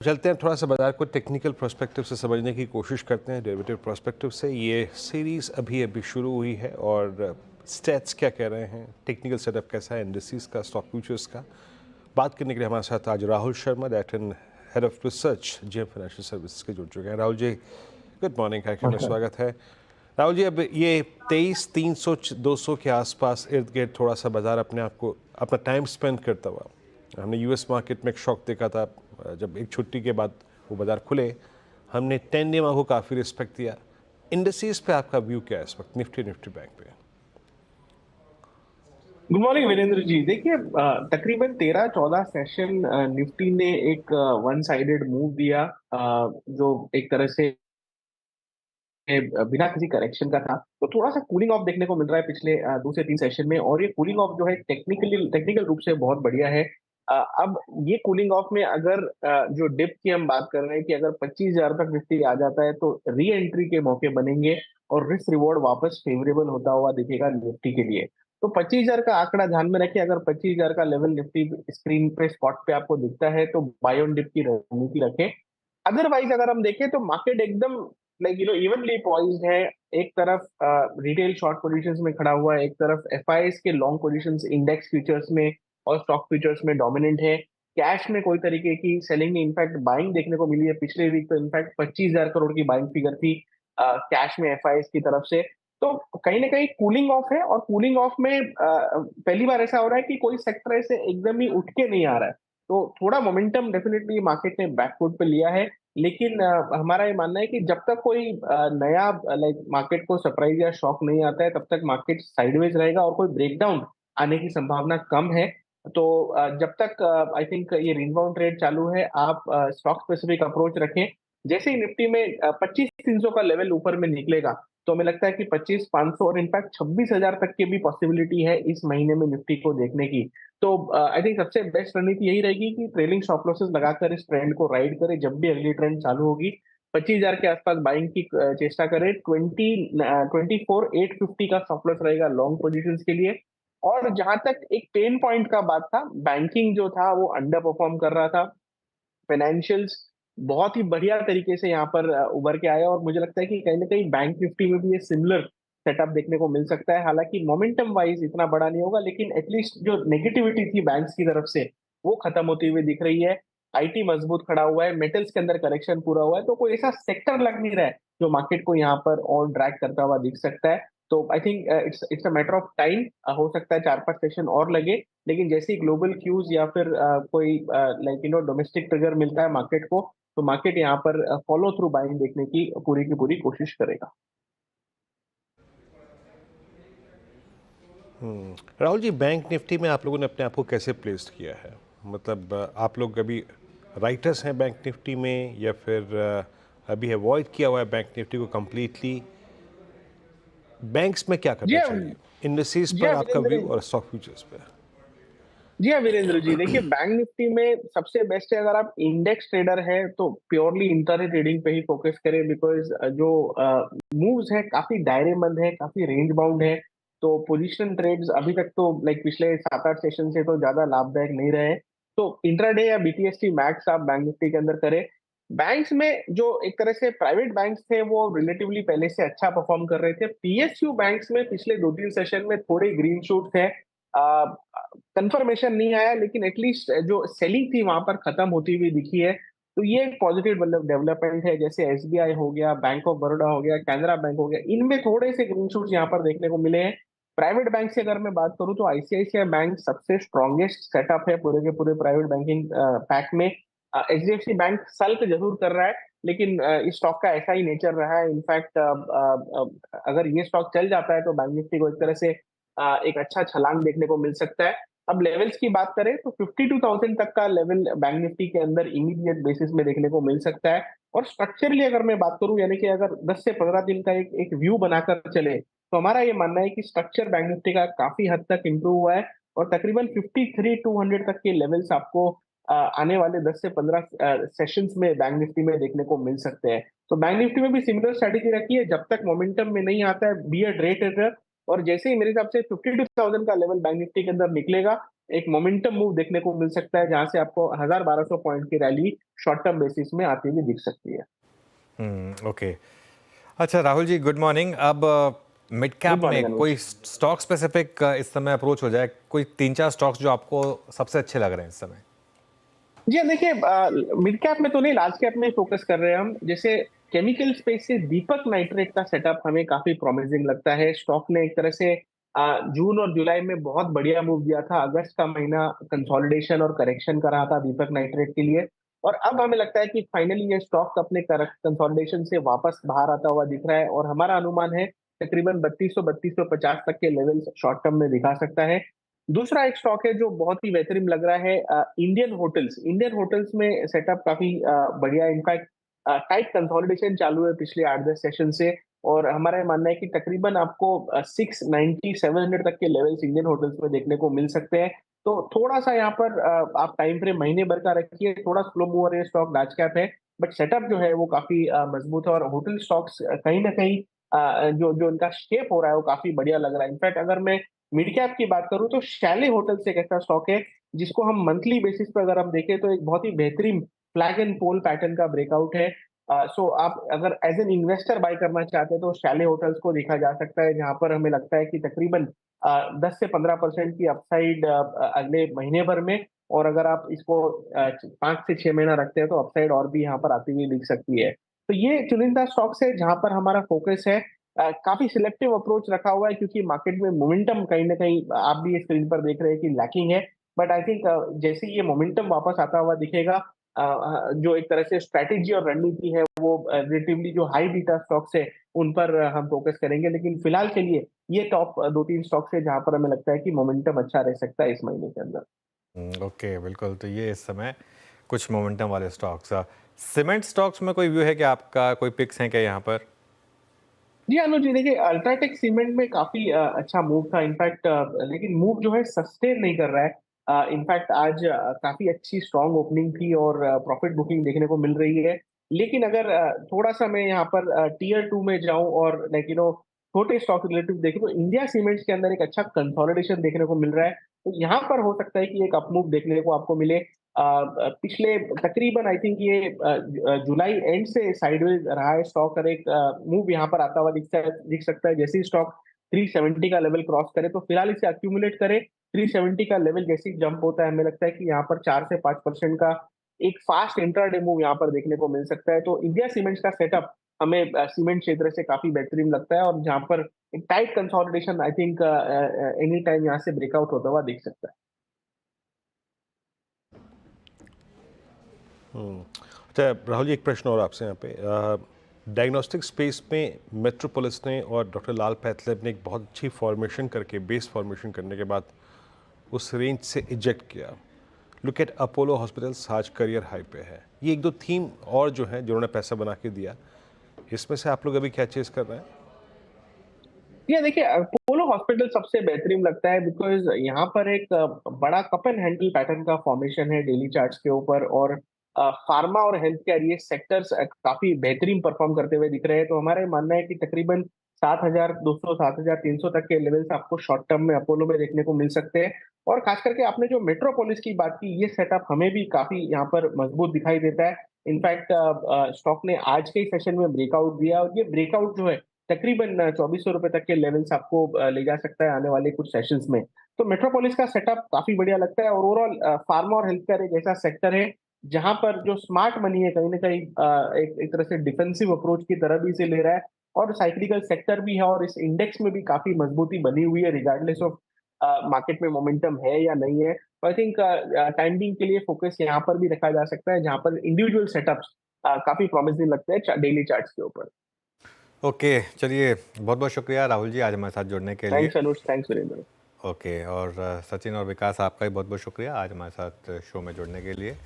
चलते हैं थोड़ा सा बाजार को टेक्निकल पर्सपेक्टिव से समझने की कोशिश करते हैं, डेरिवेटिव पर्सपेक्टिव से। ये सीरीज़ अभी अभी शुरू हुई है और स्टैट्स क्या कह रहे हैं, टेक्निकल सेटअप कैसा है इंडस्ट्रीज का, स्टॉक फ्यूचर्स का। बात करने के लिए हमारे साथ आज Rahul Sharma, director head of research Gem Financial Services के जुड़ चुके हैं। राहुल जी, गुड मॉर्निंग, कार्यक्रम में स्वागत है। राहुल जी, अब ये 23,300 200 के आसपास इर्द गिर्द थोड़ा सा बाजार अपने आप को अपना टाइम स्पेंड करता हुआ, हमने यूएस मार्केट में एक शॉक देखा था जब एक छुट्टी के बाद वो बाजार खुले। हमने 10 डे को काफ़ी रिस्पेक्ट दिया। इंडस्ट्रीज पे आपका व्यू क्या है इस वक्त, निफ्टी बैंक पे? Good morning Virendra ji. देखिए, तकरीबन 13-14 सेशन निफ्टी ने एक वन साइडेड मूव दिया, जो एक तरह से बिना किसी करेक्शन का था। तो थोड़ा सा कूलिंग ऑफ देखने को मिल रहा है पिछले 2 से 3 सेशन में, और ये कूलिंग ऑफ जो है टेक्निकल रूप से बहुत बढ़िया है। अब ये कूलिंग ऑफ में अगर जो डिप की हम बात कर रहे हैं कि अगर 25,000 तक निफ्टी आ जाता है तो री एंट्री के मौके बनेंगे और रिस्क रिवॉर्ड वापस फेवरेबल होता हुआ दिखेगा निफ्टी के लिए। तो 25,000 का आंकड़ा ध्यान में रखिए। अगर 25,000 का लेवल निफ्टी स्क्रीन पे स्पॉट पे आपको दिखता है तो बाय ऑन डिप की रणनीति रखें। अदरवाइज अगर हम देखें तो मार्केट एकदम इवनली पॉइज्ड है। एक तरफ रिटेल शॉर्ट पोजीशंस में खड़ा हुआ है, एक तरफ एफआईएस के लॉन्ग पोजीशंस इंडेक्स फ्यूचर्स में और स्टॉक फ्यूचर्स में डोमिनेंट है। कैश में कोई तरीके की सेलिंग नहीं, इनफैक्ट बाइंग देखने को मिली है। पिछले वीक तो इनफैक्ट 25,000 करोड़ की बाइंग फिगर थी कैश में एफआईएस की तरफ से। तो कहीं ना कहीं कूलिंग ऑफ है, और कूलिंग ऑफ में पहली बार ऐसा हो रहा है कि कोई सेक्टर ऐसे एकदम ही उठ के नहीं आ रहा है। तो थोड़ा मोमेंटम डेफिनेटली मार्केट ने बैकफुट पे लिया है। लेकिन हमारा ये मानना है कि जब तक कोई नया मार्केट को सरप्राइज या शॉक नहीं आता है तब तक मार्केट साइडवेज रहेगा और कोई ब्रेकडाउन आने की संभावना कम है। तो जब तक आई थिंक ये रिबाउंड ट्रेड चालू है, आप स्टॉक स्पेसिफिक अप्रोच रखें। जैसे ही निफ्टी में 25,300 का लेवल ऊपर में निकलेगा तो हमें लगता है कि 25,500 और इनफैक्ट 26,000 तक की भी पॉसिबिलिटी है इस महीने में निफ्टी को देखने की। तो आई थिंक सबसे बेस्ट रणनीति यही रहेगी कि ट्रेलिंग स्टॉप लॉसेस लगाकर इस ट्रेंड को राइड करें। जब भी अगली ट्रेंड चालू होगी 25,000 के आसपास बाइंग की चेष्टा करें। 24,850 का स्टॉप लॉस रहेगा लॉन्ग पोजीशंस के लिए। और जहां तक एक पेन पॉइंट का बात था, बैंकिंग जो था वो अंडर परफॉर्म कर रहा था। फाइनेंशियल्स बहुत ही बढ़िया तरीके से यहाँ पर उभर के आया, और मुझे लगता है कि कहीं ना कहीं बैंक निफ्टी में भी ये सिमिलर सेटअप देखने को मिल सकता है। हालांकि मोमेंटम वाइज इतना बड़ा नहीं होगा, लेकिन एटलीस्ट जो नेगेटिविटी थी बैंक्स की तरफ से वो खत्म होती हुई दिख रही है। आईटी मजबूत खड़ा हुआ है, मेटल्स के अंदर करेक्शन पूरा हुआ है, तो कोई ऐसा सेक्टर लग नहीं रहा है जो मार्केट को यहाँ पर और ड्रैग करता हुआ दिख सकता है। तो I think it's a matter of time. हो सकता है 4-5 सेशन और लगे, लेकिन जैसे ही ग्लोबल क्यूज या फिर कोई डोमेस्टिक ट्रिगर मिलता है मार्केट को, तो मार्केट यहाँ पर फॉलो थ्रू बाइंग देखने की पूरी कोशिश करेगा। राहुल जी, बैंक निफ्टी में आप लोगों ने अपने आप को कैसे प्लेस किया है? मतलब आप लोग अभी राइटर्स हैं बैंक निफ्टी में, या फिर अभी अवॉइड किया हुआ है बैंक निफ्टी को कम्प्लीटली? बैंक्स में क्या जी करना हाँ। चाहिए, इंडस्ट्रीज जी पर हाँ आपका वीरेंद्र व्यू और स्टॉक फ्यूचर्स पर? जी हाँ वीरेंद्र जी, देखिए बैंक निफ्टी में सबसे बेस्ट है अगर आप इंडेक्स ट्रेडर है तो प्योरली इंट्राडे ट्रेडिंग पे ही फोकस करें। बिकॉज जो मूव्स है काफी दायरेमंद है, काफी रेंज बाउंड है। तो पोजीशन ट्रेड्स अभी तक तो पिछले 7-8 सेशन से तो ज्यादा लाभदायक नहीं रहे। तो इंट्राडे या बीटीएसटी मैक्स आप बैंक निफ्टी के अंदर करें। बैंक्स में जो एक तरह से प्राइवेट बैंक्स थे वो रिलेटिवली पहले से अच्छा परफॉर्म कर रहे थे। पीएसयू बैंक्स में पिछले 2-3 सेशन में थोड़े ग्रीन शूट थे। कंफर्मेशन नहीं आया, लेकिन एटलीस्ट जो सेलिंग थी वहां पर खत्म होती हुई दिखी है। तो ये एक पॉजिटिव डेवलपमेंट है। जैसे एसबीआई हो गया, बैंक ऑफ बड़ौदा हो गया, कैनरा बैंक हो गया, इनमें थोड़े से ग्रीन शूट्स यहाँ पर देखने को मिले हैं। प्राइवेट बैंक से अगर मैं बात करूं तो आईसीआईसीआई बैंक सबसे स्ट्रॉन्गेस्ट सेटअप है पूरे के पूरे प्राइवेट बैंकिंग पैक में। एचडीएफसी बैंक सल्क जरूर कर रहा है, लेकिन इस स्टॉक का ऐसा ही नेचर रहा है। इनफैक्ट अगर ये स्टॉक चल जाता है तो बैंक निफ्टी को एक तरह से एक अच्छा छलांग देखने को मिल सकता है। अब लेवल्स की बात करें तो 52,000 तक का लेवल बैंक निफ्टी के अंदर इमीडिएट बेसिस में देखने को मिल सकता है। और स्ट्रक्चरली अगर मैं बात करूं, यानी कि अगर 10 से 15 दिन का एक एक व्यू बनाकर चले, तो हमारा ये मानना है कि स्ट्रक्चर बैंक निफ्टी का काफी हद तक इंप्रूव हुआ है। और तकरीबन 53,200 तक के लेवल्स आपको आने वाले 10 से 15 सेशंस में बैंक निफ्टी में देखने को मिल सकते हैं। तो बैंक निफ्टी में भी सिमिलर स्ट्रेटेजी रखी है। जब तक मोमेंटम में नहीं आता है, बी अ डे ट्रेडर। और जैसे ही मेरे हिसाब से 52,000 का लेवल बैंक निफ्टी के अंदर निकलेगा, एक मोमेंटम मूव देखने को मिल सकता है, जहां से आपको 1000-1200 पॉइंट की रैली शॉर्ट टर्म बेसिस में आती हुई दिख सकती है। ओके। अच्छा राहुल जी, गुड मॉर्निंग। अब मिड गुड कैप मॉर्निंग में कोई अनुज। स्टॉक स्पेसिफिक इस समय अप्रोच हो जाए, कोई 3-4 स्टॉक्स जो आपको सबसे अच्छे लग रहे हैं इस समय? जी हाँ, देखिए मिड कैप में तो नहीं, लार्ज कैप में फोकस कर रहे हैं हम। जैसे केमिकल स्पेस से दीपक नाइट्रेट का सेटअप हमें काफी प्रॉमिसिंग लगता है। स्टॉक ने एक तरह से जून और जुलाई में बहुत बढ़िया मूव दिया था। अगस्त का महीना कंसोलिडेशन और करेक्शन कर रहा था दीपक नाइट्रेट के लिए, और अब हमें लगता है कि फाइनली ये स्टॉक अपने कंसोलिडेशन से वापस बाहर आता हुआ दिख रहा है, और हमारा अनुमान है तकरीबन 3200-3250 तक के लेवल्स शॉर्ट टर्म में दिखा सकता है। दूसरा एक स्टॉक है जो बहुत ही बेहतरीन लग रहा है, इंडियन होटल्स। इंडियन होटल्स में सेटअप काफी बढ़िया, इनफैक्ट टाइट कंसोलिडेशन चालू है पिछले 8-10 सेशन से, और हमारा ये मानना है कि तकरीबन आपको 690-700 तक के लेवल्स इंडियन होटल्स में देखने को मिल सकते हैं। तो थोड़ा सा यहाँ पर आप टाइम फ्रेम महीने भर का रखिए, थोड़ा स्लो मूवर ये स्टॉक लार्ज कैप है, बट सेटअप जो है वो काफी मजबूत है, और होटल स्टॉक्स कहीं ना कहीं जो जो इनका शेप हो रहा है वो काफी बढ़िया लग रहा है। इनफैक्ट अगर मैं मिड कैप की बात करूं तो शैले होटल्स एक ऐसा स्टॉक है जिसको हम मंथली बेसिस पे अगर हम देखें तो एक बहुत ही बेहतरीन फ्लैग एंड पोल पैटर्न का ब्रेकआउट है। सो आप अगर एज एन इन्वेस्टर बाय करना चाहते हैं तो शैले होटल्स को देखा जा सकता है, जहां पर हमें लगता है कि तकरीबन 10 से 15% की अपसाइड अगले महीने भर में, और अगर आप इसको 5 से 6 महीना रखते हैं तो अपसाइड और भी यहाँ पर आती हुई दिख सकती है। तो ये चुनिंदा स्टॉक्स है जहां पर हमारा फोकस है। काफी सिलेक्टिव अप्रोच रखा हुआ है, क्योंकि मार्केट में मोमेंटम कहीं ना कहीं आप भी ये स्क्रीन पर देख रहे हैं कि लैकिंग है। बट आई थिंक जैसे ही ये मोमेंटम वापस आता हुआ दिखेगा, जो एक तरह से स्ट्रैटेजी और रणनीति है वो रिलेटिवली जो हाई बीटा स्टॉक्स है उन पर हम फोकस करेंगे। लेकिन फिलहाल के लिए ये टॉप 2-3 स्टॉक्स है जहां पर हमें लगता है कि मोमेंटम अच्छा रह सकता है इस महीने के अंदर। ओके, बिल्कुल। तो ये इस समय कुछ मोमेंटम वाले स्टॉक्स। सीमेंट स्टॉक्स में कोई व्यू है कि आपका, कोई पिक्स हैं क्या यहाँ पर? जी, अनुज जी, देखिए अल्ट्राटेक सीमेंट में काफ़ी अच्छा मूव था इनफैक्ट, लेकिन मूव जो है सस्टेन नहीं कर रहा है। इनफैक्ट आज काफ़ी अच्छी स्ट्रॉन्ग ओपनिंग थी और प्रॉफिट बुकिंग देखने को मिल रही है। लेकिन अगर थोड़ा-सा मैं यहाँ पर टियर 2 में जाऊँ और लाइक छोटे स्टॉक रिलेटिव देखें तो इंडिया सीमेंट्स के अंदर एक अच्छा कंसोलिडेशन देखने को मिल रहा है। तो यहाँ पर हो सकता है कि एक अप मूव देखने को आपको मिले। पिछले तकरीबन आई थिंक ये जुलाई एंड से साइडवेज रहा है स्टॉक, और एक मूव यहाँ पर आता हुआ दिख सकता है जैसे ही स्टॉक 370 का लेवल क्रॉस करे, तो फिलहाल इसे अक्यूमुलेट करे। 370 का लेवल जैसे ही जंप होता है हमें लगता है कि यहाँ पर 4 से 5% का एक फास्ट इंट्राडे मूव यहाँ पर देखने को मिल सकता है। तो इंडिया सीमेंट्स का सेटअप हमें सीमेंट क्षेत्र से काफी बेहतरीन लगता है, और जहाँ पर एक tight consolidation I think any time यहाँ से ब्रेकआउट होता हुआ दिख सकता है। अच्छा राहुल जी, एक प्रश्न और आपसे यहाँ पे। डायग्नोस्टिक स्पेस में मेट्रोपोलिस ने और डॉक्टर लाल पैथलैब ने एक बहुत अच्छी फॉर्मेशन करके, बेस फॉर्मेशन करने के बाद उस रेंज से इजेक्ट किया। लुक एट अपोलो हॉस्पिटल्स आज करियर हाई पे है। ये एक दो थीम और जो है जिन्होंने पैसा बना के दिया, इसमें से आप लोग अभी क्या चेस कर रहे हैं? ये देखिए अपोलो हॉस्पिटल सबसे बेहतरीन लगता है बिकॉज यहाँ पर एक बड़ा कप एंड हैंडल पैटर्न का फॉर्मेशन है डेली चार्ट्स के ऊपर, और फार्मा और हेल्थ केयर ये सेक्टर्स काफी बेहतरीन परफॉर्म करते हुए दिख रहे हैं। तो हमारा ये मानना है कि तकरीबन 7200 7300 तक के लेवल्स आपको शॉर्ट टर्म में अपोलो में देखने को मिल सकते हैं। और खास करके आपने जो मेट्रोपोलिस की बात की, ये सेटअप हमें भी काफी यहाँ पर मजबूत दिखाई देता है। इनफैक्ट स्टॉक ने आज के सेशन में ब्रेकआउट दिया, और ये ब्रेकआउट जो है तकरीबन 2400 रुपए तक के लेवल्स आपको ले जा सकता है आने वाले कुछ सेशंस में। तो मेट्रोपोलिस का सेटअप काफी बढ़िया लगता है, और ओवरऑल फार्मा और हेल्थ केयर एक ऐसा सेक्टर है जहां पर जो स्मार्ट मनी है कहीं ना कहीं एक तरह से डिफेंसिव अप्रोच की तरह भी इसे ले रहा है, और साइक्लिकल सेक्टर भी है, और इस इंडेक्स में भी काफी मजबूती बनी हुई है रिगार्डलेस ऑफ मार्केट में मोमेंटम है या नहीं है। तो आई थिंक टाइम बिंग के लिए फोकस यहाँ पर भी रखा जा सकता है, जहां पर इंडिविजुअल सेटअप्स काफी प्रॉमिसिंग लगते हैं डेली चार्ट्स के ऊपर। ओके, चलिए, बहुत बहुत शुक्रिया राहुल जी आज हमारे साथ जुड़ने के लिए। थैंक्स अनुज, थैंक्स वीरेंद्र। ओके, और सचिन और विकास, आपका भी बहुत बहुत शुक्रिया आज हमारे साथ शो में जुड़ने के लिए।